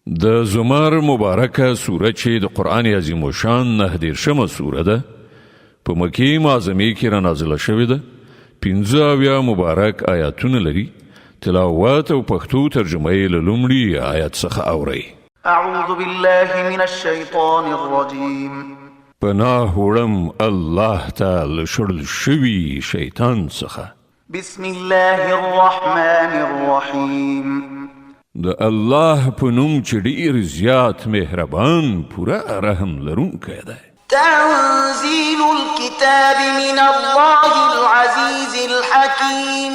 د زمر مبارکه سوره چې د قرآن عظیم الشان 19 سوره ده په مکی معظمه کې را نازله شوې ده. 15 مبارک آیاتونه لري. تلاوت او پښتو ترجمه یې له لومړي آیت څخه اورئ. اعوذ بالله من الشیطان الرجیم. پناه وړم الله تعالی شړل شوي شیطان څخه. بسم الله الرحمن الرحیم. د الله په نوم چې ډېر زیات مهربان پوره رحم لرونکی دی. تنزيل الكتاب من الله العزيز الحكيم.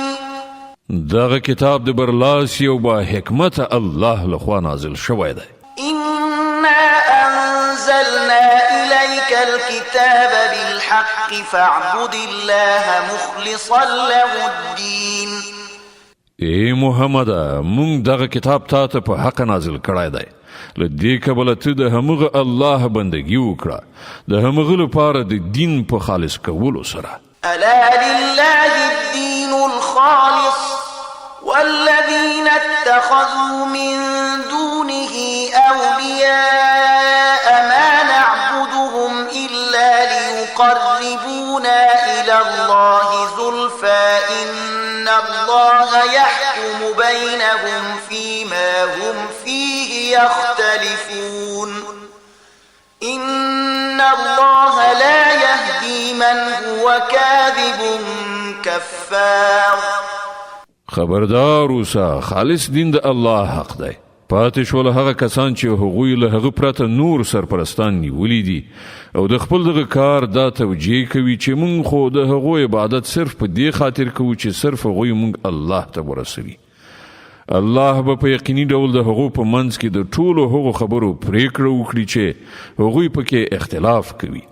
دغه کتاب د برلاسی او با حکمت الله لخوا نازل شوی دی. إنا أنزلنا إليك الكتاب بالحق فاعبد الله مخلصا له الدين. ای محمد مونږ دغه کتاب ته په حق نازل کړی دی. له دې کبله ته د همغه الله بندگی وکړه د همغه لپاره د دین په خالص کولو سره. ألا لله الدين الخالص والذين اتخذوا من دونه أولياء ما نعبدهم إلا ليقربونا إلى الله زلفى إن الله يحكم بينهم فيما هم فيه يختلفون إن الله لا يهدي من هو كاذب كفار. خبردار اوسه خالص دین د الله حق دی. پاتې شول هغه کسان چې هغوی له هغه پرته نور سرپرستان نیولي دي او د خپل دغه کار دا توجیه کوي چې مونږ خو د هغو عبادت صرف په دې خاطر کوو چې صرف هغوی مونږ الله ته ورسوي. الله به په یقیني ډول د هغو په منځ کې د ټولو هغو خبرو پریکړه وکړي چې هغوی پکې اختلاف کوي.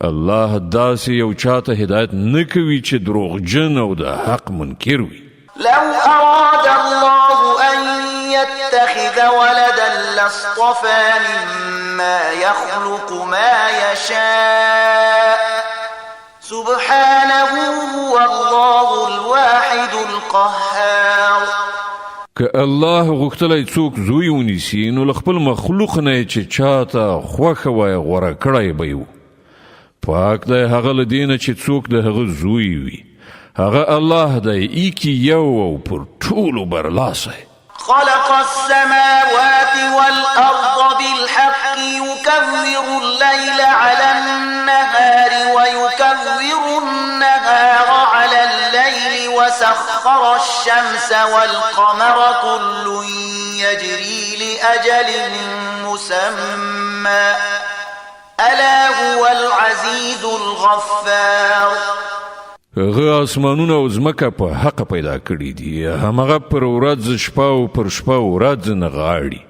الله داسې یو چاته هدایت نه کوي چې دروغجن او د حق منکر وي. لو أراد الله أن يتخذ ولدا لاصطفى مما يخلق ما يشاء سبحانه هو الله الواحد القهار. که الله غوښتلی څوک زوی ونیسي نو له خپل مخلوق نه چې چاته خوښه وای غوره کړی به یو. پاک دی هغه له دې نه چې څوک د هغه زوی وي. هغه الله دی ایکی یو او پر ټولو برلاسی. خلق السماوات والأرض بالحق يكور الليل على النهار ويكور النهار على الليل وسخر الشمس والقمر كل يجري لأجل مسمى ألا هو العزيز الغفار. هغه اسمانونه او ځمکه په حق پیدا کړي دي. همغه پر ورځ شپه او پر شپه ورځ نغاړي.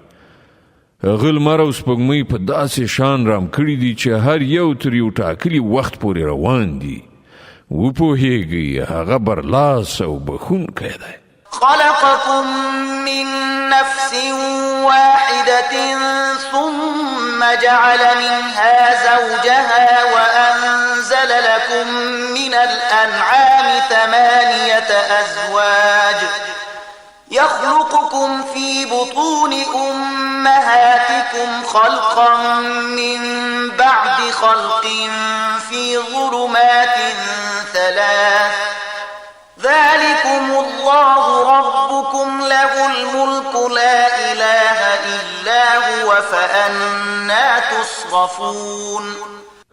هغه لمر او سپوږمۍ په داسې شان رام کړي دي چې هر یو تر یو ټاکلي وخت پورې روان دي. وپوهیږي هغه برلاس او بخښونکی دی. خلقكم من نفس واحدة ثم جعل منها زوجها وأنزل لكم من الأنعام 8 أزواج يخلقكم في بطون أمهاتكم خلقا من بعد خلق في ظلمات 3 ذلكم الله ربكم له الملك لا إله إلا هو فأنا تصرفون.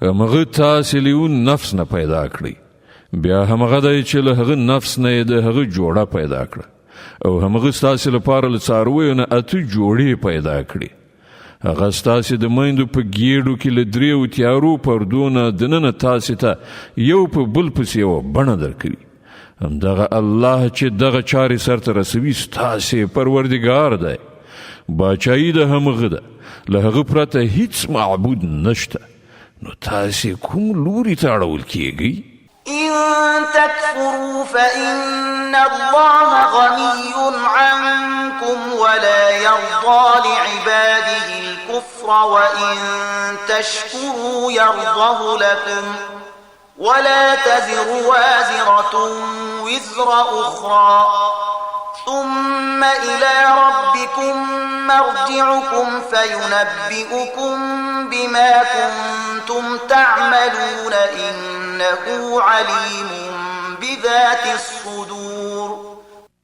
همغه تاسې لیون نفس نه پیدا کړی. بیا همغه دی چې له هغه نفس نه د هغه جوړه پیدا کړه او همغه ستاسې لپاره له څارویو نه 8 جوړې پیدا کړي. هغه ستاسې د میندو په ګېډو کې له 3 تیارو پردو نه دننه تاسې ته یو په بل پسې یوه بڼه درکوي. همدغه الله چې دغه چارې سرته رسوي ستاسې پروردګار دی. باچایي د همغه ده. له هغه پرته هیڅ معبود نشته. نو تاسې کوم لوري ته اړول کیږئ؟ إن تكفروا فإن الله غني عنكم ولا يرضى لعباده الكفر وإن تشكروا يرضه لكم ولا تزر وازرة وزر أخرى ثم إلى ربكم مرجعكم فينبئكم بما كنتم تعملون إنه عليم بذات الصدور.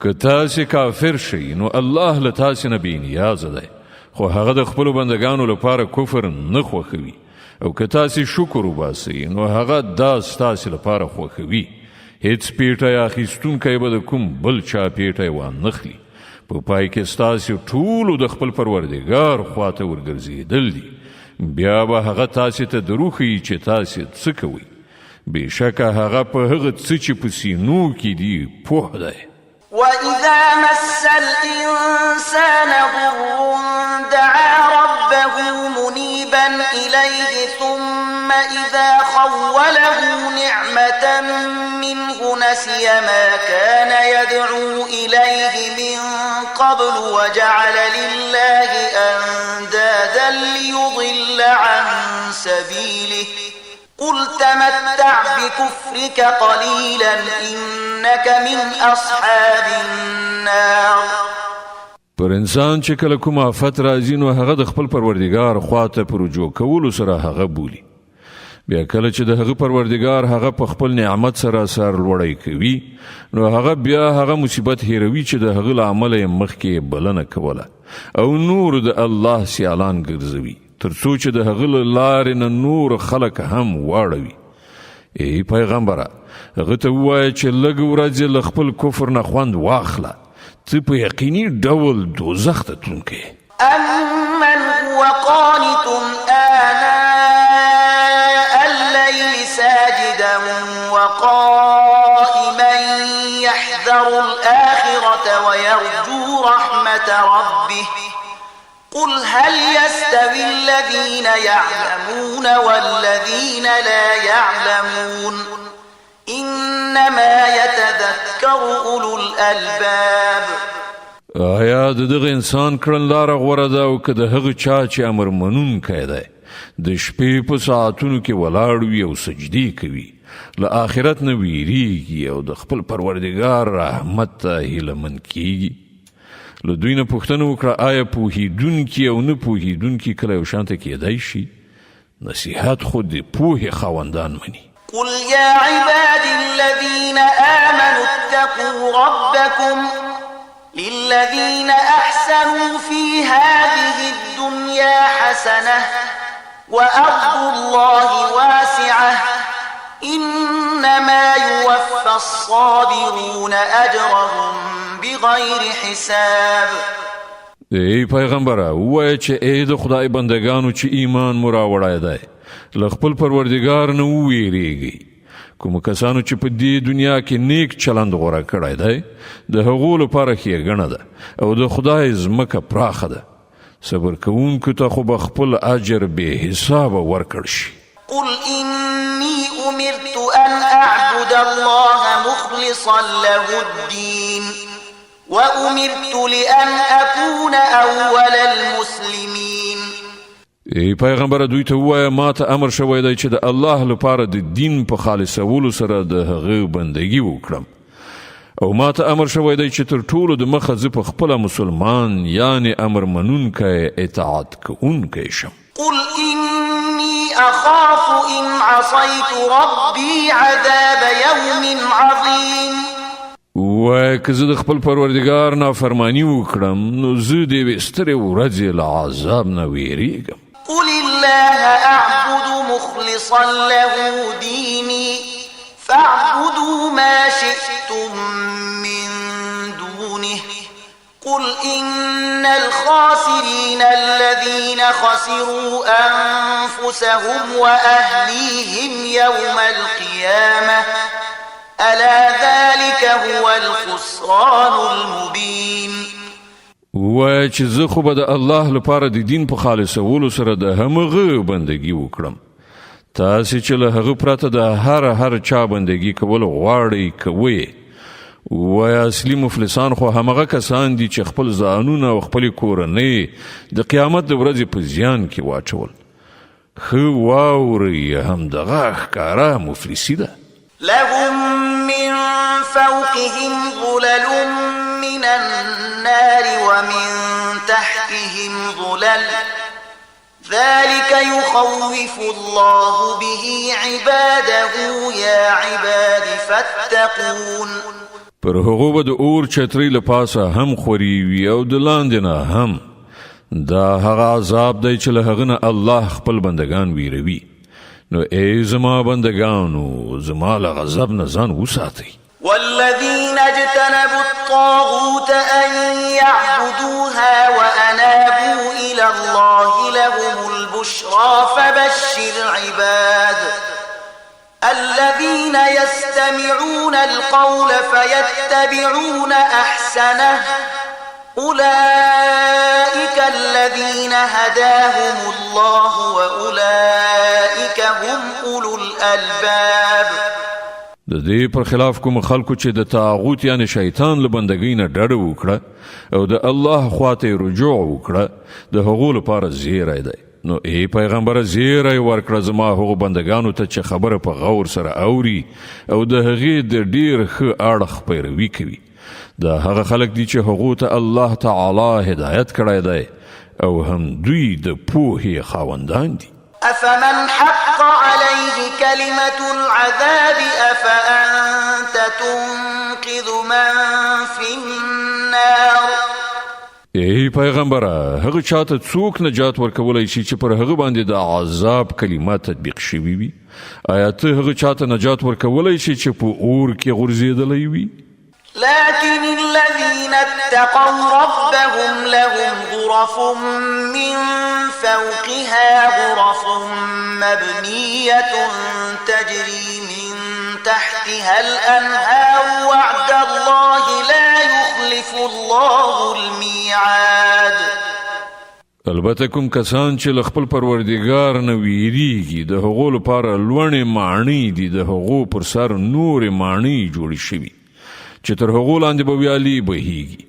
که تاسې کافر شئ نو الله له تاسې نه بېنیازه دی، خو هغه د خپلو بندګانو لپاره کفر نه خوښوي، او که تاسې شکر وباسئ نو هغه دا ستاسې لپاره خوښوي. هیڅ پیټی اخیستونکی به د کوم بل چا پیټی وانخلي. په پای کې ستاسې ټولو د خپل پروردګار خواته ورګرځېدل دي. بیا به هغه تاسې ته دروښیي چې تاسې څه کوئ. بېشکه هغه په هغه څه چې په سینو کې دي پوه دی. وإذا مس الإنسان ضر دعا ربه منيبا إليه ثم إذا خوله نعمة منه نسي ما كان يدعو إليه من قبل وجعل لله أندادا ليضل عن سبيله قل تمتع بكفرك قليلا إنك من أصحاب النار. پر انسان چې کله کوم آفت راځي نو هغه د خپل پروردګار خواته په رجوع کولو سره هغه بولي. بیا کله چې د هغه پروردګار هغه په خپل نعمت سره سر لوړی کوي نو هغه بیا هغه مصیبت هیروي چې د هغه له امله یې مخکې بلنه کوله او نور د الله سیالان ګرځوي تر څو چې د هغه له لارې نه نور خلک هم واړوي. ای پیغمبره هغه ته ووایه چې لږ ورځې له خپل کفر نه خوند واخله، ته په یقیني ډول دوزخ ته تلونکی. أمن هو قانت آناء الليل ساجدا وقائما يحذر الآخرة ويرجو رحمة ربه قل هل يستوي الذين يعلمون والذين لا يعلمون إنما يتذكر أولو الألباب. آیا د دغه انسان کړنلاره غوره ده او که د هغه چا چې امر منونکی دی د شپې په ساعتونو کې ولاړ وي او سجدې کوي، له آخرت نه ویریږي او د خپل پروردګار رحمت ته هیلهمند کیږي. له دوی نه پوښتنه وکړه آیا پوهېدونکي او نه پوهېدونکي کله یو شانته کیدای شي؟ نصیحت خو د پوهې خاوندان مني. قل يا عبادي الذين آمنوا اتقوا ربكم للذين أحسنوا في هذه الدنيا حسنة وأرض الله واسعة إنما يوفى الصابرون أجرهم بغیر حساب. ای پیغمبره ووایه چې ای د خدای بندگانو چې ایمان مو راوړی دی له خپل پروردګار نه وویریږئ. کومو کسانو چې په دې دنیا کې نیک چلند غوره کړی دی د هغو لپاره ښېګڼه ده او د خدای ځمکه پراخه ده. صبر کوونکو ته خو به خپل اجر بې حسابه ورکړ شي. قل إني أمرت أن أعبد الله مخلصا له الدين وأمرت لأن أكون أول المسلمين. ای پیغمبر دوی ته ووایه ما ته امر شوی دی چې د الله لپاره د دین په خالصولو سره د هغه بندګي وکړم او ما ته امر شوی دی چې تر ټولو د مخه زه په خپله مسلمان یعنی امر منونکی اطاعت کوونکی شم. قل إني أخاف إن عصيت ربي عذاب يوم عظيم. وای که زه د خپل پروردګار نافرمانی وکړم نو زه د یوې سترې ورځې له عذاب نه ویریږم. قل الله أعبد مخلصا له ديني فاعبدوا ما شئتم من دونه قل إن الخاسرين الذين خسروا أنفسهم وأهليهم يوم القيامة ألا ذلك هو الخسران المبين. وای چې زه خو به د الله لپاره د دین په خالصولو سره د همغه بندګي وکړم. تاسې چې له هغه پرته د هر چا بندګي کول غواړئ کوئ. وای اصلي مفلسان خو همغه کسان دي چې خپل ځانونه او خپل کورنۍ د قیامت د ورځې په زیان کې واچول. ښه واورئ همدغه ښکاره مفلسي ده. لهم من فوقهم ظلل من النار ومن تحتهم ظلل ذلك يخوف الله به عباده يا عباد فاتقون. پر هغو به د اور چترۍ له پاسه هم خوري وي او د لاندې نه هم. دا هغه عذاب دی چې له هغه نه الله خپل بندگان ویروي. نو ای زما بندگانو زما له غضب نه ځان وساتئ. والذين اجتنبوا الطاغوت أن يعبدوها وأنابوا إلى الله لهم البشرى فبشر عباد الذين يستمعون القول فيتبعون أحسنه أولئك الذين هداهم الله وأولئك هم أولو الألباب. د دې پر خلاف کوم خلکو چې د طاغوت یعنی شیطان له بندګۍ نه ډډه وکړه او د الله خواته رجوع وکړه د هغو لپاره زیری دی. نو ای پیغمبر زیری ورکړه زما هغو بندگانو ته چې خبره په غور سره اوري او د هغې د ډیر ښه اړخ پیروي کوي. دا هغه خلک دي چې هغو ته الله تعالی هدایت کړی دی او هم دوی د پوهې خاوندان دي. أفمن حق عليه كلمة العذاب أفأنت تنقذ من في النار. ای پیغمبره هغه چاته څوک نجات ورکولای شي چې پر هغه باندې د عذاب کلمات تطبیق شوي وي؟ آیا ته هغه چاته نجات ورکولای شي چې په اور کې غورځېدلی وي؟ لكن الذين اتقوا ربهم لهم غرف من فوقها غرف مبنية تجري من تحتها الأنهار وعد الله لا يخلف الله الميعاد. البته کوم کسان چې له خپل پروردګار نه ویریږي د هغو لپاره لوړې ماڼۍ دي، د هغو پر سر نورې ماڼۍ جوړې شوي چې تر هغو لاندې به ویالې بهیږي.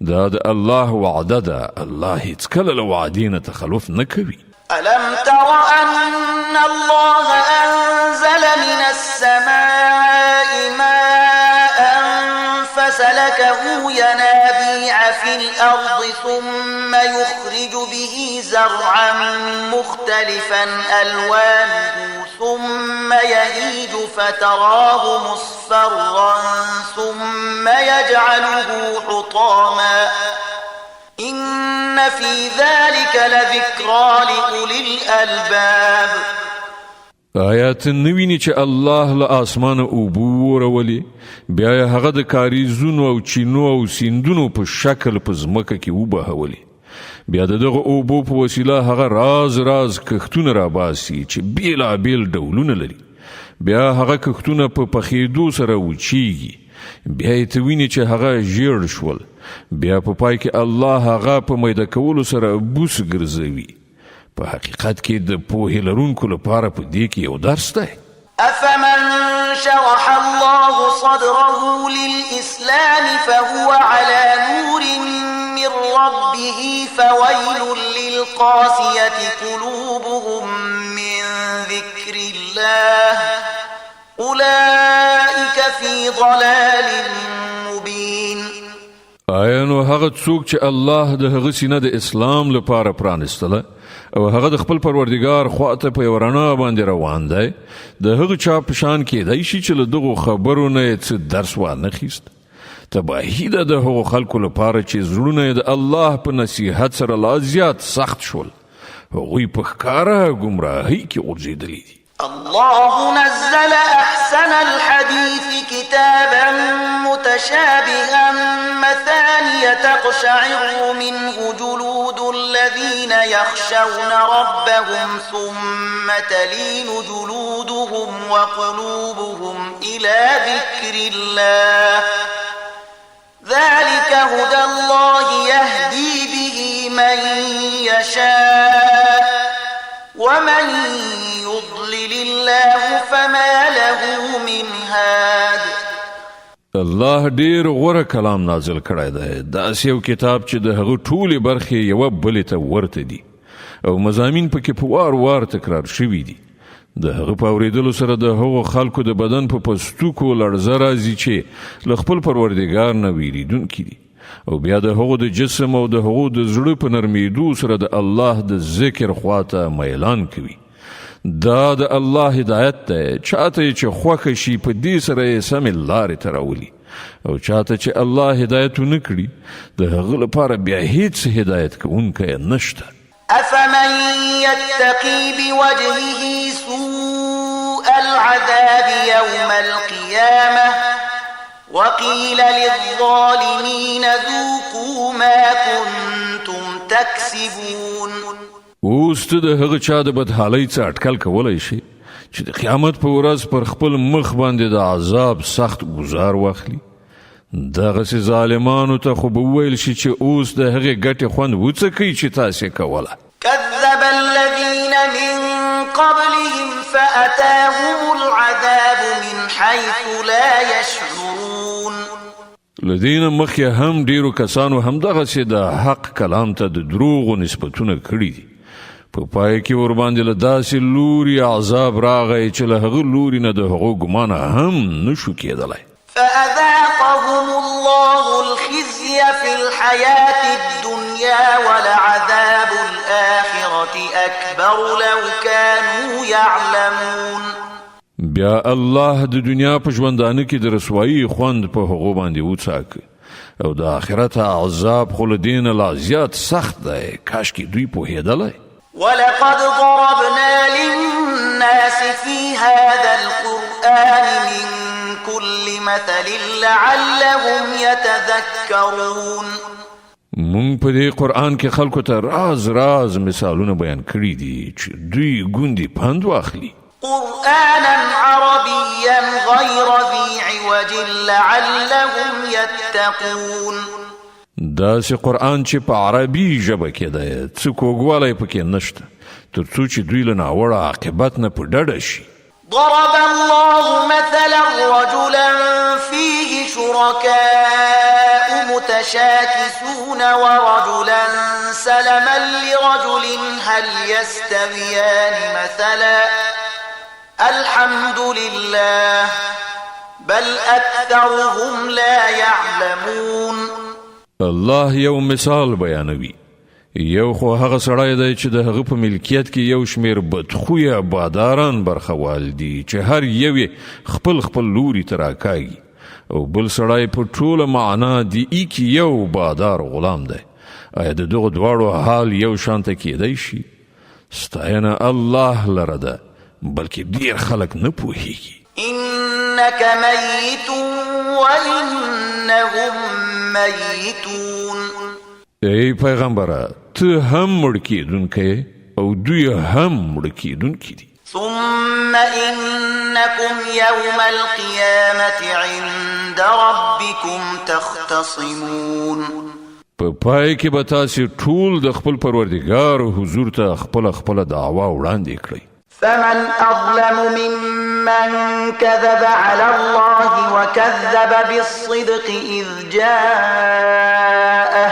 دا د الله وعده ده، الله هیڅکله له وعدې نه تخلف نه کوي. ألم تر أن الله أنزل من السماء ماء فسلكه ينابيع في الأرض ثم يخرج به زرعا مختلفا ألوانه ثم يهيج فتراه مصفرا ثم يجعله حطاما إن في ذلك لذكرى لأولي الألباب. آیات نویني چې الله له اسمانه اوبو ورولي، بیا یې هغه د کاریزونو او چینو او سیندونو په شکل په ځمکه کې وبهولي. بیا د دغه اوبو په وسیله هغه راز راز کښتونه راباسي چې بیلابیل ډولونه لري. بیا هغه کښتونه په پخېدو سره وچیږي، بیا یې ته ویني چې هغه ژیړ شول. بیا په پای کې الله هغه په میده کولو سره بوس ګرځوي. په حقیقت کې د پوهې لرونکو لپاره په دې کې یو درس دی. أفمن شرح الله صدره للإسلام فهو على نور من ربه فويل للقاسية قلوبهم من ذكر الله أولئك في ضلال مبين. آیا نو هغه څوک چې الله د هغه سینه د اسلام لپاره پرانستله او هغه د خپل پروردګار خواته په یو رڼا باندې روان دی، د هغه چا په شان کېدای شي چې له دغو خبرو نه یې څه درس وانخیست؟ تباهي ده د هغو خلکو لپاره چې زړونه یې د الله په نصیحت سره لا زیات سخت شول. هغوی په ښکاره ګمراهۍ کې غورځېدلي دي. الله نزل أحسن الحديث كتابا متشابها مثانية تقشعر منه جلود الذين يخشون ربهم ثم تلين جلودهم وقلوبهم إلى ذكر الله ذلك هدى الله يهدي به من يشاء ومن يضلل الله فما له من هاد. الله ډیر غوره کلام نازل کړی دی، داسې یو کتاب چې د هغه ټولې برخې یوه بلې ته ورته دي او مضامین پکې په وار وار تکرار شوي دي. د هغه په اورېدلو سره د هغو خلکو د بدن په پستوکو لړزه راځي چې له خپل پروردګار نه ویریدونکي دي او بیا د هغو د جسم او د هغو د زړه په نرمیدو سره د الله د ذکر خواته میلان کوي. دا د الله هدایت دی، چاته چې خوښه شي په دې سره یې سمې لارې ته راولي، او چاته چې الله هدایت ونه کړي د هغه لپاره بیا هیڅ هدایت کوونکی نشته. أفمن يتقي بوجهه سوء العذاب يوم القيامة وقيل للظالمين ذوقوا ما كنتم تكسبون. اوس ته د هغه چا د بدحالۍ څخه اټکل کولی شي چې د قیامت په ورځ پر خپل مخ باندې د عذاب سخت گزار واخلي؟ دغسې ظالمانو ته خو به وویل شي چې اوس د هغې ګټې خوند وڅکئ چې تاسې کوله. كذب الذين من قبلهم فأتاهم العذاب من حيث لا يشعرون. لدينا مخی هم ډیرو کسانو همدغسې د حق کلام ته د دروغو نسبتونه کړي دي. په پای کې ورباندې له داسې لوري عذاب راغی چې له هغه لوري نه د هغو ګمانه هم نشو کېدلی. فأذاقهم الله الخزي في الحياة الدنيا ولعذاب الآخرة أكبر لو كانوا يعلمون. بیا الله د دنیا په ژوندانه کې د رسوایی خوند په هغو باندې وڅاکه، او د آخرت عذاب خو له دې نه لا زیات سخت دی، کاشکې دوی پوهېدلی. ولقد ضربنا للناس في هذا القرآن من كل مثل لعلهم يتذكرون. مونږ په دې قرآن کې خلکو ته راز راز مثالونه بیان کړي دي چې دوی ګوندې پند واخلي. قرآنا عربيا غير ذي عوج لعلهم يتقون. داسې قرآن چې په عربي ژبه کې دی، څه کوږوالی پکې نشته، تر څو چې دوی له ناوړه عاقبت نه په ډډه شي. ضرب الله مثلا رجلا فيه شركاء متشاكسون ورجلا سلما لرجل هل يستويان مثلا الحمد لله بل أكثرهم لا يعلمون. الله یو مثال بیانوي. یو خو هغه سړی دی چې د هغه په ملکیت کې یو شمیر بدخویه باداران برخوال دي چې هر یو خپل خپل لوري ته راکاږي، او بل سړی په ټوله معنا د ایک یو بادار غلام دی. آیا د دغه دواړو حال یو شانته کېدی شي؟ ستاینه الله لره ده، بلکې ډېر خلک نه پوهېږي. إنك ميت وإنهم ميتون. ای پیغمبره، ته هم مړ کېدونکی او دوی هم مړ کېدونکي دي. ثم إنكم يوم القيامة عند ربكم تختصمون. په پای کې به تاسې ټول د خپل پروردګار حضور ته خپله دعوا وړاندې کړئ. فمن أظلم ممن كذب على الله وكذب بالصدق إذ جاءه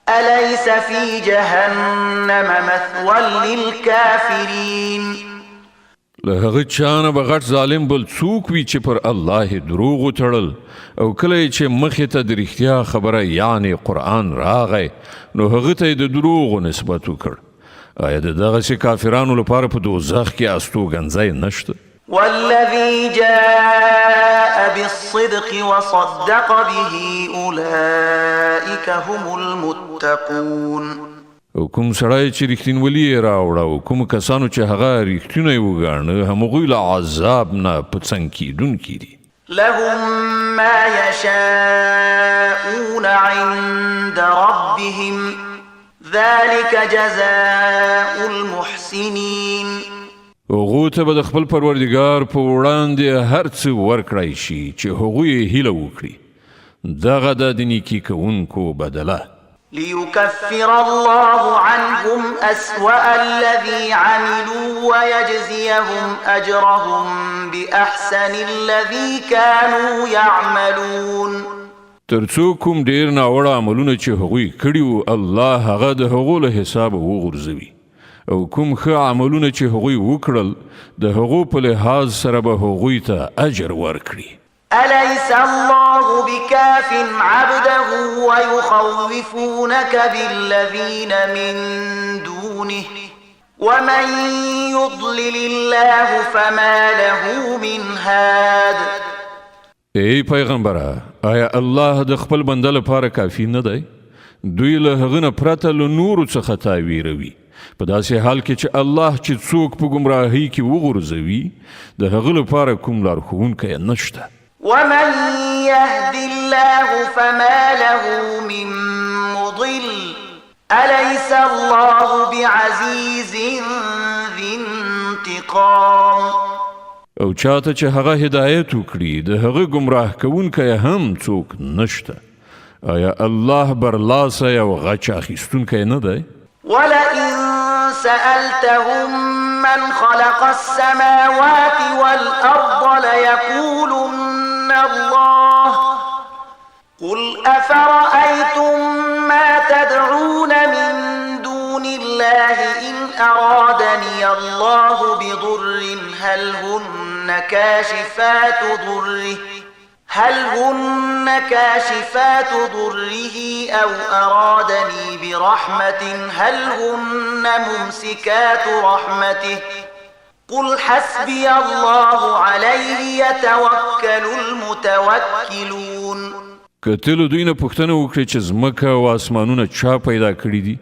أليس في جهنم مثوى للكافرين. له هغه چا نه به غټ ظالم بل څوک وي چې پر الله دروغ وتړل، او کله چې مخې ته د رښتیا خبره یعنی قرآن راغی نو هغه ته د دروغو نسبت وکړ. آیا د دغسې کافرانو لپاره په دوزخ کې استوګنځی نشته؟ والذي جاء بالصدق وصدق به أولئك هم المتقون. او کوم سړی چې رښتینولي یې راوړه او کوم کسانو چې هغه رښتینی وګاڼه همغوی له عذاب نه په څنګ کېدونکي دي. لهم ما يشاءون عند ربهم ذلك جزاء المحسنين. هغو ته به د خپل پروردګار په وړاندې هر څه ورکړی شي چې هغوی هیله وکړي. دغه د نیکي کوونکو بدله. ليكفر الله عنهم أسوأ الذي عملوا ويجزيهم أجرهم بأحسن الذي كانوا يعملون. ترڅو کوم ډیر ناوړه عملونه چې هغوی کړي وو الله هغه د هغو له حسابه وغورځوي، او کوم ښه عملونه چې هغوی وکړل د هغو په لحاظ سره به هغوی ته اجر ورکړي. أليس الله بكاف عبده ويخوفونك بالذين من دونه ومن يضلل الله فما له من هاد. ای پیغمبره، آیا الله د خپل بنده لپاره کافی نه دی؟ دوی له هغه نه پرته له نورو څخه تاویروي، په داسې حال کې چې الله چې څوک په ګمراهۍ کې وغورځوي د هغه لپاره کوم لارښوونکی نشته. ومن يهد الله فما له من مضل أليس الله بعزيز ذي انتقام. او چاته چې هغه هدایت وکړي د هغه ګمراه کوونکی هم څوک نشته. آیا الله برلاسه او غچ اخیستونکی نه دی؟ ولئن سألتهم من خلق السماوات والأرض ليقولن الله قل أفرأيتم ما تدعون من دون الله إن أرادني الله بضر هل هن كاشفات ضره أو أرادني برحمة هل هن ممسكات رحمته قل حسبي الله عليه يتوكل المتوكلون. که تل دوی نه پوښتنه وکړي چې ځمکه او اسمانونه چا پیدا کړي دي،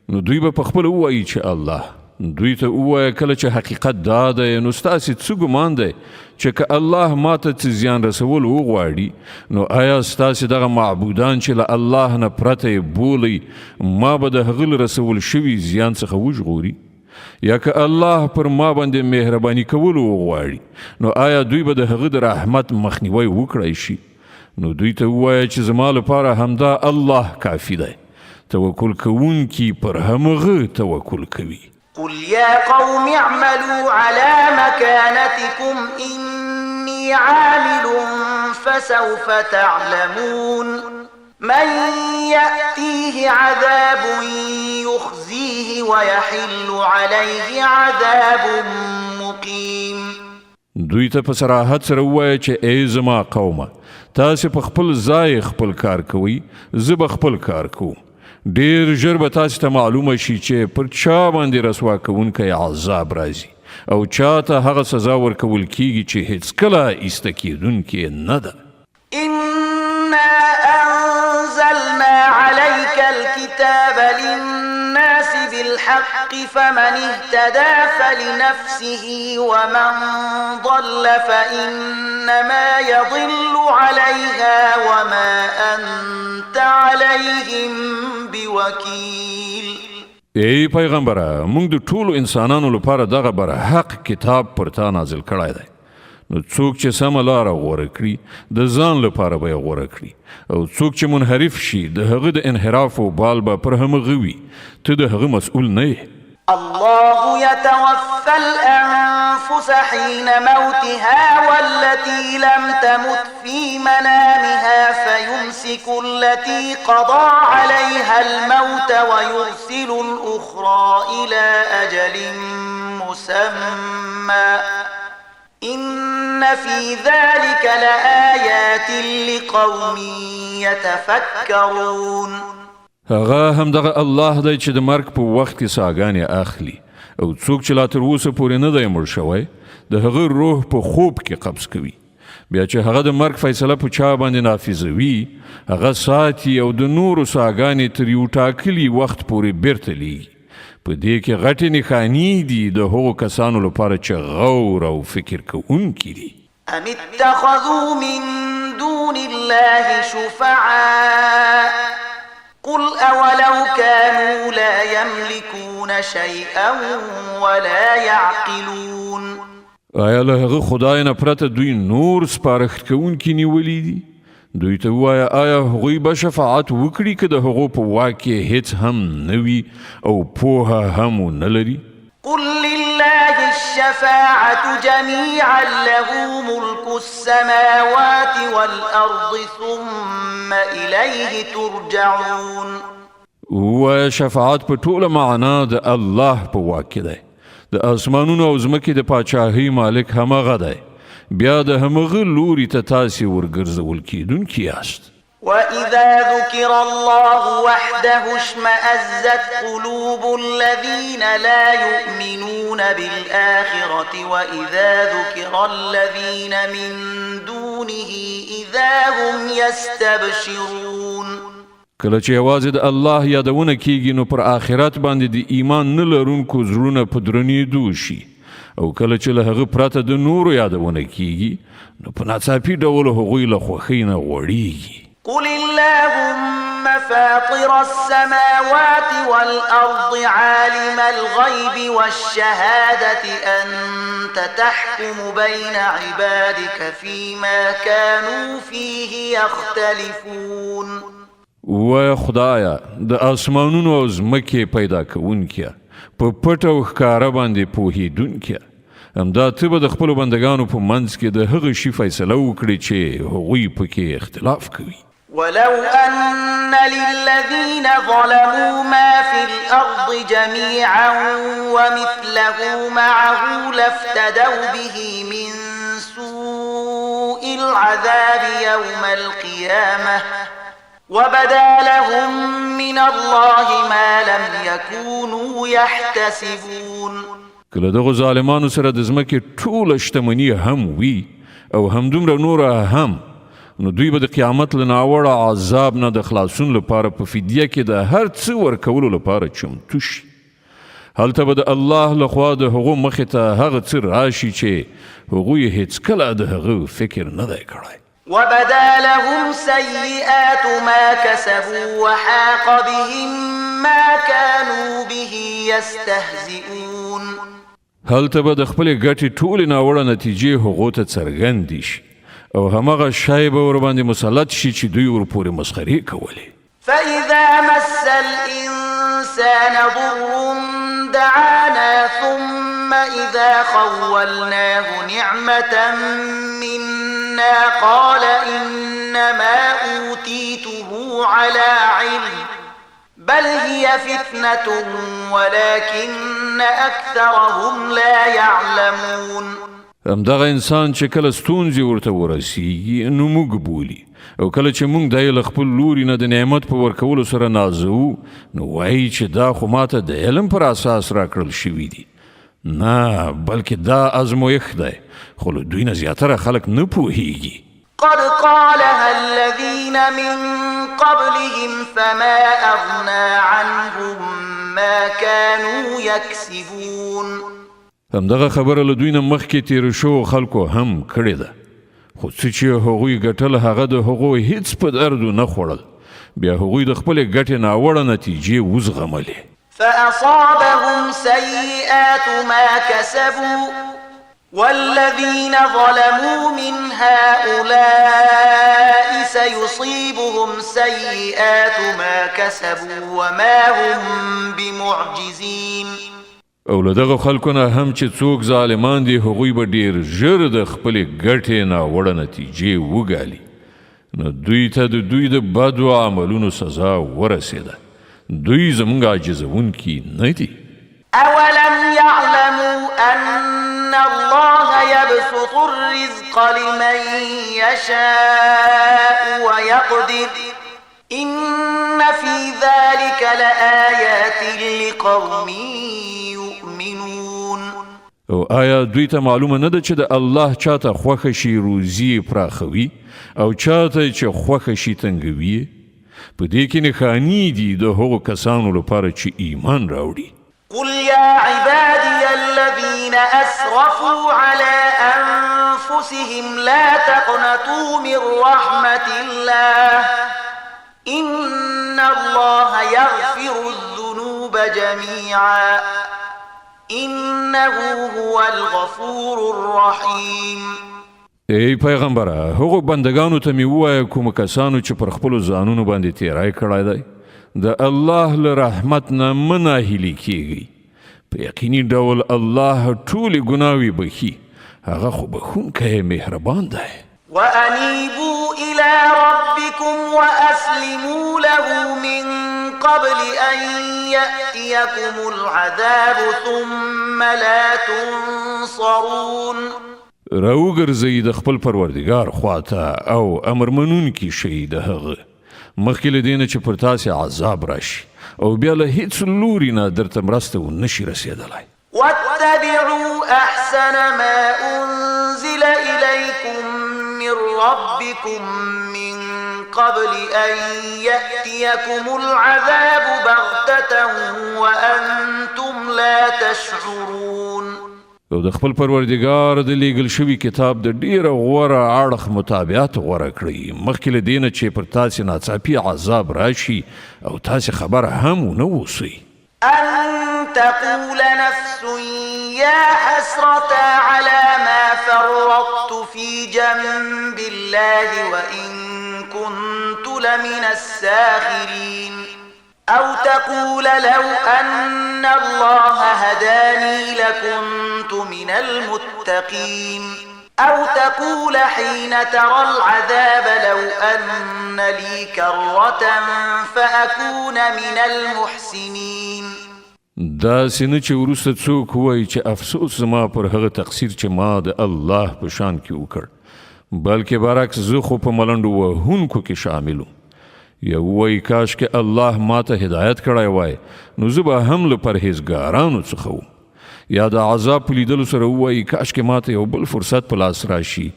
نو دوی به پخپله ووایي چې الله. دوی ته ووایه کله چې حقیقت دا دی نو ستاسې څه ګمان دی چې که الله ماته څه زیان رسول وغواړي نو آیا ستاسې دغه معبودان چې له الله نه پرته یې بولئ ما به د هغه له رسول شوي زیان څخه وژغوري؟ یا که الله پر ما باندې مهرباني کولو وغواړي نو آیا دوی به د هغه د رحمت مخنیوی وکړی شي؟ نو دوی ته ووایه چې زما لپاره همدا الله کافي دی، توکل کوونکي پر همغه توکل کوي. قل يا قوم اعملوا على مكانتكم إني عامل فسوف تعلمون من يأتيه عذاب يخزيه ويحل عليه عذاب مقيم. دوی ته په صراحت سره ووایه چې ای زما قومه، تاسې په خپل ځای خپل کار کوئ، زه به خپل کار کوم. ډیر ژر به تاسې ته معلومه شي چې پر چا باندې رسوا کوونکی عذاب راځي او چاته هغه سزا ورکول کیږي چې هیڅکله ایسته کیدونکې نه ده. إنا أنزلنا عليك الكتاب للناس بالحق فمن اهتدى فلنفسه ومن ضل فإنما يضل عليها وما أنت عليهم بوكيل. ای پیغمبره، موږ د ټولو انسانانو لپاره دغه برحق کتاب پر تا نازل کړی دی. نو څوک چې سمه لاره غوره کړي د ځان لپاره به یې غوره کړي او څوک چې منحرف شي د هغه د انحراف و بال به پر همغه وي. ته د هغه مسؤول نه یې. الله يتوفى الأنفس حين موتها والتي لم تمت في منامها فيمسك التي قضى عليها الموت ويرسل الأخرى إلى أجل مسمى إن في ذلك لآيات لقوم يتفكرون. هغه همدغه الله دی چې د مرګ په وخت کې ساګانې اخلي او څوک چې لا تر اوسه پورې نه دی مړ شوی د هغه روح په خوب کې قبض کوي. بیا چې هغه د مرګ فیصله په چا باندې نافذوي هغه ساتي او د نورو ساګانې تر یو ټاکلي وخت پورې بیرته لیږي. په دې کې غټې نښانې دي د هغو کسانو لپاره چې غور او فکر کوونکي دي. أم اتخذوا من دون الله شفعاء قل أولو كانوا لا يملكون شيئا ولا يعقلون. آیا له هغه خدای نه پرته دوی نور سپارښت کوونکي نیولي دي؟ دوی ته ووایه آیا هغوی به شفاعت وکړي که د هغو په واک کې هیڅ هم نه وي او پوهه هم ونه لري؟ قل لله الشفاعة جميعا له ملك السماوات والأرض ثم إليه ترجعون. ووایه شفاعت په ټوله معنا د الله په واک کې دی. د اسمانونو او ځمکې د پاچاهۍ مالک همغه دی. بیا د همغه لوري ته تاسې ورګرځول کیدونکي یاست. وإذا ذكر الله وحده اشمأزت قلوب الذين لا يؤمنون بالآخرة وإذا ذكر الذين من دونه إذا هم يستبشرون. کله چې یوازې د الله یادونه کیږي نو پر آخرت باندې د ایمان نه لرونکو زړونه په درنېدو شي، او کله چې له هغه پرته د نورو یادونه کیږي نو په ناڅاپي ډول هغوی له خوښۍ نه غوړېږي. قل اللهم فاطر السماوات والأرض عالم الغيب والشهادة أنت تحكم بين عبادك فيما كانوا فيه يختلفون. و خدایا د اسمانونو او ځمکې پیدا کوونکیا، په پټ او ښکاره باندې پوهېدونکیا، همدا ته به د خپلو بندګانو په منځ کې د هغه شي فیصله وکړي چې هغوی پکې اختلاف کوي. ولو أن للذين ظلموا ما في الأرض جميعا ومثله معه لافتدوا به من سوء العذاب يوم القيامة وبدا لهم من الله ما لم يكونوا يحتسبون. کله دغه ظالمانو سره د ځمکې ټوله شتمني هم وي او همدومره نوره هم، نو دوی به د قیامت له ناوړه عذاب نه د خلاصون لپاره په فدیه کې د هر څه ورکولو لپاره چمتو شي. هلته به د الله لخوا د هغو مخې ته هغه څه راشي چې هغوی هیڅکله د هغه فکر نه دی کړی. وبدا لهم سيئات ما كسبوا وحاق بهم ما كانوا به يستهزئون. هلته به د خپلې ګټې ټولې ناوړه نتیجې هغو ته څرګندې شي او همغه شی به ورباندې مسلط شي چې دوی ورپورې مسخرې کولې. فإذا مس الإنسان ضر دعانا ثم إذا خولناه نعمة منا قال إنما أوتيته على علم بل هي فتنة ولكن أكثرهم لا يعلمون. همدغه انسان چې کله ستونزې ورته ورسیږي نو موږ بولي، او کله چې موږ دی له خپل لوري نه د نعمت په ورکولو سره نازوو نو وایي چې دا خو ماته د علم پر اساس راکړل شوي دي. نه، بلکې دا ازمویښت دی، خو له دوی نه زیاتره خلک نه پوهیږي. قد قالها الذين من قبلهم فما أغنى عنهم ما كانوا يكسبون. همدغه خبره له دوی نه مخکې تیر شو خلکو هم کړې ده، خو څه چې هغوی ګټل هغه د هغوی هیڅ په دردو نه خوړل، بیا هغوی د خپلې ګټې ناوړه نتیجې وزغملې. فأصابهم سيئات ما كسبوا والذين ظلموا من هؤلاء سيصيبهم سيئات ما كسبوا وما هم بمعجزين. او له دغه خلکو نه هم چې څوک ظالمان دي هغوی به ډیر ژر د خپلې ګټې ناوړه نتیجې وګالي، نو دوی ته د دوی د بدو عملونو سزا ورسېده. دوی زموږ عاجزونکي نه دي. أولم يعلموا أن الله يبسط الرزق لمن يشاء ويقدر إن في ذلك لآيات لقوم يؤمنون. او آیا دوی ته معلومه نه ده چې د الله چاته خوښه شي روزي پراخوي او چاته چې خوښه شي تنګوي؟ په دې کې نښانې دي د هغو کسانو لپاره چې ایمان راوړي. قل يا عبادي الذين أسرفوا على أنفسهم لا تقنطوا من رحمة الله إن الله يغفر الذنوب جميعا إنه هو الغفور الرحيم. ای پیغمبره، هغو بندگانو ته مې ووایه کومو کسانو چې پر خپلو ځانونو باندې تیری کړی دی، د الله له رحمت نه مه ناهیلي کیږئ. په یقیني ډول الله ټولې ګناوې بخي، هغه خو بخونکی مهربان دی. وأنيبوا إلى ربكم وأسلموا له من قبل أن يأتيكم العذاب ثم لا تنصرون. راوګرځئ د خپل پروردګار خواته او امر منونکي شئ د هغه مخکې له دې نه چې پر تاسې عذاب راشي او بیا له هیڅ لوري نه درته مرسته ونشي رسېدلی. واتبعوا أحسن ما أنزل إليكم من ربكم من قبل أن يأتيكم العذاب بغتة وأنتم لا تشعرون. او د خپل پروردګار د لیږل شوي کتاب د ډیره غوره اړخ مطابقت غوره کړئ مخکې له دې نه چې پر تاسې ناڅاپي عذاب راشي او تاسې خبره هم ونه اوسئ. أن تقول نفس يا حسرة على ما فرطت في جنب الله وإن كنت لمن الساخرين أو تقول لو أن الله هداني لكنت من المتقين أو تقول حين ترى العذاب لو أن لي كرة فأكون من المحسنين. دا سینه چې وروسته څوک وایي چې افسوس زما پر هغه تقصیر چې ما د الله په شان کې وکړ بلکې برعکس زه خو په ملنډو وهونکو کې شامل وم یا وایي کاش کې الله ما ته هدایت کړی وای نو زه به هم له پرهیزګارانو څخه وم یا د عذاب په لیدلو سره وایي کاش کې ما ته یو بل فرصت په لاس راشي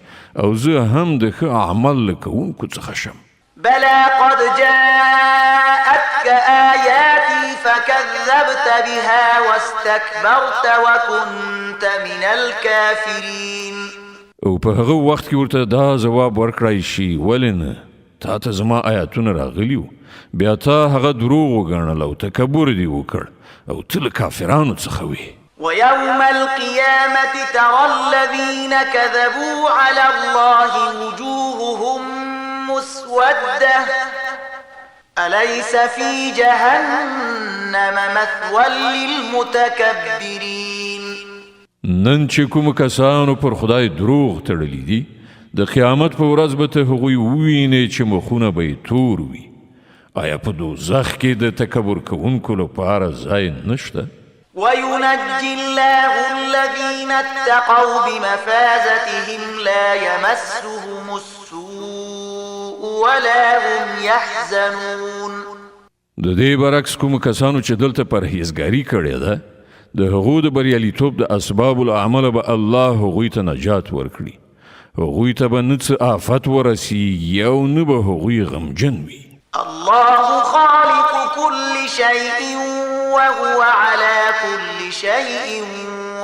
او زه هم د ښه عمل له کوونکو څخه شم. بلى قد جاءتك آياتي فكذبت بها واستكبرت وكنت من الكافرين. او په هغه وخت کې ورته دا ځواب ورکړای شي ولې نه تا ته زما آیاتونه راغلي وو بیا تا هغه دروغ وګڼل او تکبر دې وکړ او ته له کافرانو څخه وې. ويوم القيامة ترى الذين كذبوا على الله وجوههم مسودة أليس في جهنم مثوى للمتكبرين. نن چې کوم کسانو پر خدای دروغ تړلی دي د قیامت په ورځ به ته هغوی ووینې چې مخونه به یې تور وي. آیا په دوزخ کې د تکبر کوونکو لپاره ځای نشته؟ وينجي الله الذين اتقوا بمفازتهم لا يمسهم السوء ولا هم يحزنون. د دې برعکس کوم کسانو چې دلته پرهیزګاري کړې ده د هغو د بریالیتوب د اسبابو له امله به الله هغوی ته نجات ورکړي هغوی ته به نه څه آفت ورسیږي او نه به هغوی غمجن وي. الله خالق كل شيء وهو على كل شيء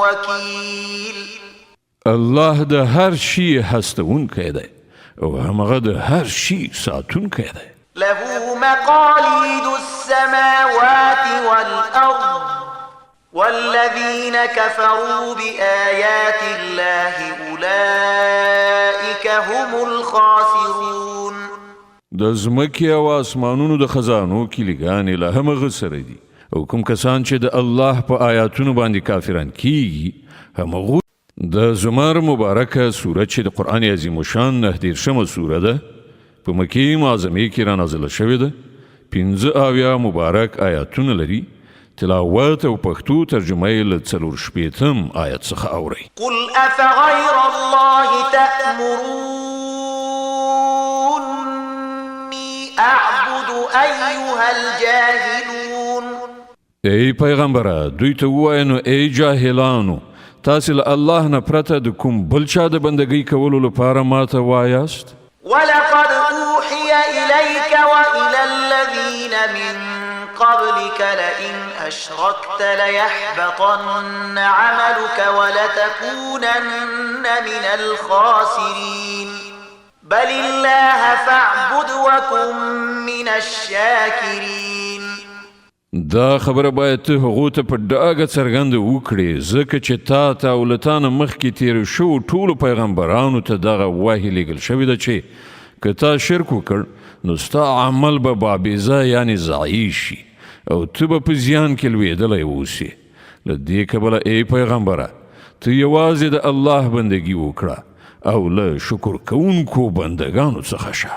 وكيل. الله د هر شي هستونکی دی او همغه د هر شي ساتونکی دی. له مقاليد السماوات والأرض والذين كفروا بآيات الله أولئك هم الخاسرون. د ځمکې او اسمانونو د خزانو کلیګانې له همغه سره دي او کوم کسان چې د الله په آیاتونو باندې کافران کیږي همغه د زمر مبارکه سورت چې د قرآن عظیم شان 19 سوره ده په مکې معظمه کې را نازله شوې ده 15 مبارک آیاتونه لري تلاوت او پښتو ترجمه یې له 4 آیت څخه اوري. قل أفغير الله تأمروني أعبد أيها الجاهلون. ای پیغمبره دوی ته ووایه نو ای جاهلانو تاسې له الله نه پرته د کوم بل چا د بندګۍ کولو لپاره ماته وایاست. ولقد أوحي إليك وإلى الذين من قبلك لئن أشركت ليحبطن عملك ولتكونن من الخاسرين بل الله فاعبد وكن من الشاكرين. دا خبره باید ته هغو ته په ډاګه څرګنده وکړې ځکه چې تا ته او له تا نه مخکې تېرو شوو ټولو پیغمبرانو ته دغه وحی لیږل شوې ده چې که تا شرک وکړ نو ستا عمل به بابیزه یعنې ضایع شي او ته به په زیان کې لوېدلی اوسې. له دې کبله ای پیغمبره ته یوازې د الله بندګي وکړه او له شکر کوونکو بندګانو څخه شه.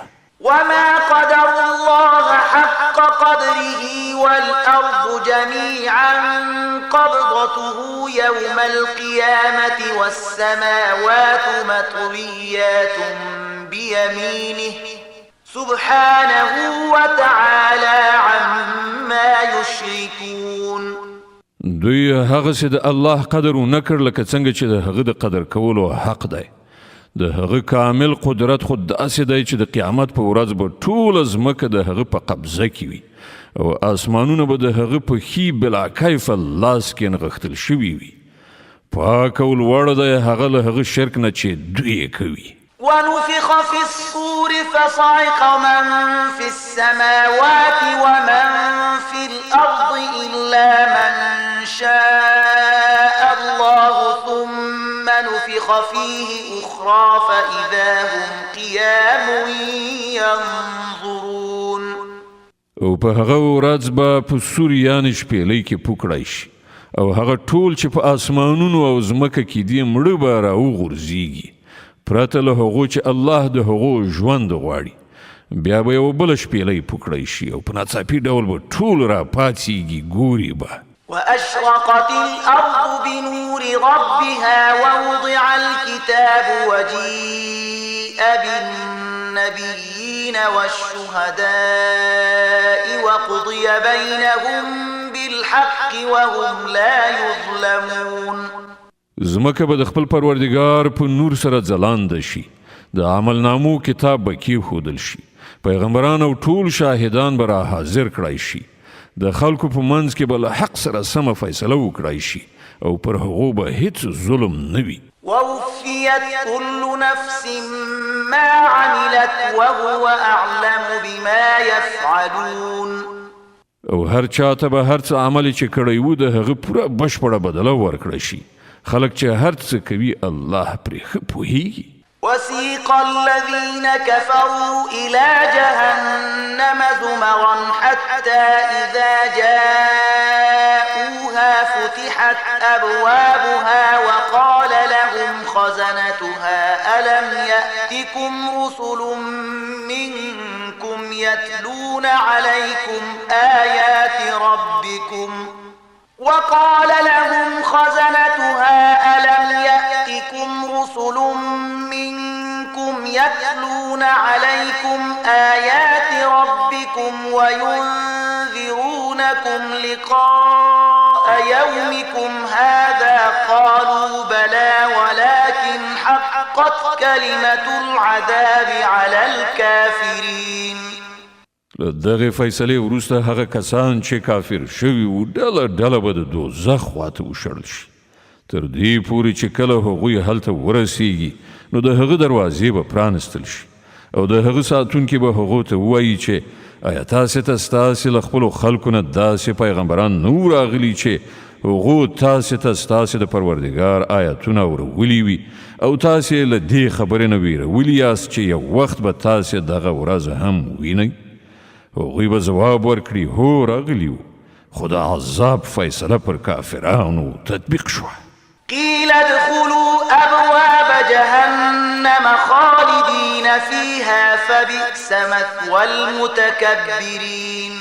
وما قدر الله حق حق قدره والأرض جميعا قبضته يوم القيامة والسماوات مطويات بيمينه سبحانه وتعالى عما يشركون. دوی هغه چې د الله قدر ونکړ لکه څنګه چې د هغه د قدر کولو حق دی. د هغه کامل قدرت خود داسې دی چې د قیامت په ورځ به ټوله ځمکه د هغه په قبضه کې وي او آسمانونه به د هغه په ښي بلا کیفه لاس کې نغښتل شوي وي. پاک او لوړ دی هغه له هغه شرک نه چې دوی یې کوي. ونفخ في الصور فصعق من في السماوات ومن في الأرض إلا من شاء الله ثم نفخ فيه أخرى فإذا هم قيام ينظرون. او په هغه ورځ به په سوریان شپېلۍ کې پوکړی شي او هغه ټول چې په آسمانونو او ځمکه کې دي مړه به راوغورځېږي پرته له هغو چې الله د هغو ژوند غواړي. بیا به یو بله شپېلۍ پوکړی شي او په ناڅاپي ډول به ټول راپاڅېږي ګوري به. وأشرقت الأرض بنور ربها ووضع الكتاب وجيء بالنبيين والشهداء وقضي بينهم بالحق وهم لا يظلمون. زمکه به د خپل پروردګار په نور سره ځلانده شي، د عملنامو کتاب به کېښودل شي، پیغمبران او ټول شاهدان به را حاضر کړای شي، د خلکو په منځ کې به له حق سره سمه فیصله وکړای شي او پر هغو به هیڅ ظلم نه وي. ووفيت كل نفس ما عملت وهو أعلم بما يفعلون. او هر چاته به هر څه عمل چې کړی و د هغه پوره بشپړه بدله ورکړی شي. خلق چې هر څه کوي الله پرې ښه پوهیږي. وسيق الذين كفروا إلى جهنم زمرا حتى إذا جاءوها فتحت أبوابها وقال لهم خزنتها ألم يأتكم رسل منكم يتلون عليكم آيات ربكم يتلون عليكم آيات ربكم وينذرونكم لقاء يومكم هذا قالوا بلى ولكن حقت كلمة العذاب على الكافرين. دغه فیصله وروسته هغه کسان چې کافر شوي وو ډله ډله به د دوزخ خواته وشړل شي تر دې پورې چې کله هغوی هلته ورسیږي نو د هغه دروازې به پرانستل شي او د هغه ساتونکي به هغو ته ووایي چې آیا تاسې ته ستاسې له خپلو خلکو نه داسې پیغمبران نه وو راغلي چې هغو تاسې ته ستاسې د پروردګار آیتونه اورولي وي او تاسې له دې خبرې نه ویرولي یاست چې یو وخت به تاسې دغه ورځ هم وینئ. هغوی به ځواب ورکړي هو راغلي وو خو د عذاب فیصله پر کافرانو تطبیق شوه. قيل ادخلوا أبواب جهنم خالدين فيها فبئس مثوى المتكبرين.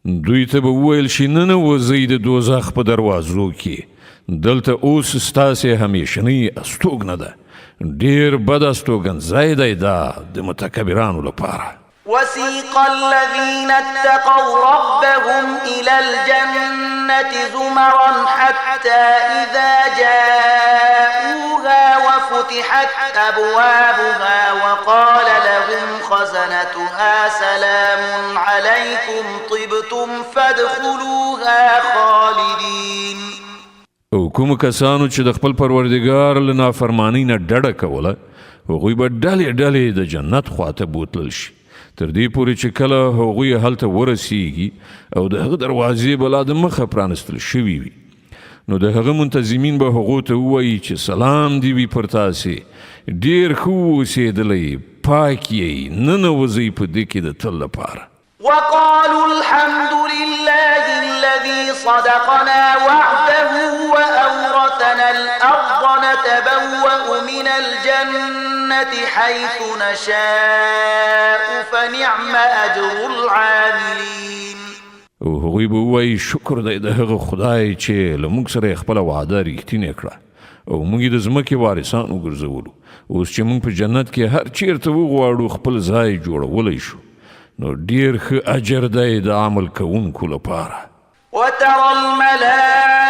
دوی ته به وویل شي ننوځئ د دوزخ په دروازو کې دلته اوس ستاسې همیشنۍ استوګنه ده ډېر بد استوګنځای دی دا د متکبرانو لپاره. وسيق الذين اتقوا ربهم إلى الجنة زمرا حتى إذا جاءوها وفتحت أبوابها وقال لهم خزنتها سلام عليكم طبتم فادخلوها خالدين. او کوم کسانو چې د خپل پروردګار له نافرمانۍ نه ډډه کوله هغوی به ډلې ډلې د جنت خواته بوتلل شي تر دې پورې چې کله هغوی هلته ورسیږي او د هغه دروازې به لا د مخه پرانستل شوي وي نو د هغه منتظمین به هغو ته ووایي چې سلام دې وي پر تاسې ډېر ښه اوسېدلی پاک یې ننوځئ په دې کې د تل لپاره. وقالوا الحمد لله الذي صدقنا وعده وأورثنا الأرض نتبوأ من الجنة حيث نشاء فنعم أجر العاملين. او هغوی به ووایي شکر دی د هغه خدای چې له موږ سره یې خپله وعده رښتینې کړه او موږ یې د ځمکې وارثان وګرځولو اوس چې موږ په جنت کې هر چیرته وغواړو خپل ځای جوړولی شو نو ډیر ښه اجر دی د عمل کوونکو لپاره وترى الملائكة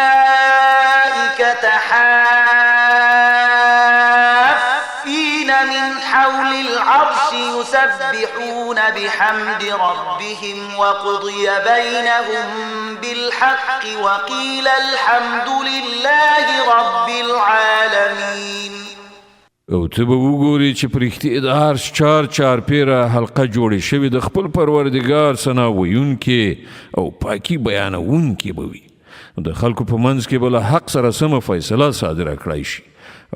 حافين من حول العرش يسبحون بحمد ربهم وقضي بينهم بالحق وقيل الحمد لله رب العالمين او ته به وګورې چې په رښتیا د عرش چار پیره حلقه جوړې شوې د خپل پروردګار ثنا ویونکې او پاکي بیانونکې به وي د خلکو په منځ کې به له حق سره سمه فیصله صادره کړی شي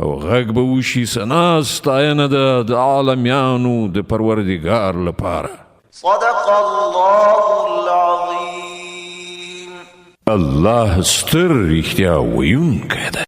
او غږ به وشي ثنا ستاینه ده د عالمیانو د پروردګار لپاره صدق الله العظیم الله ستر رښتیا ویونکی دی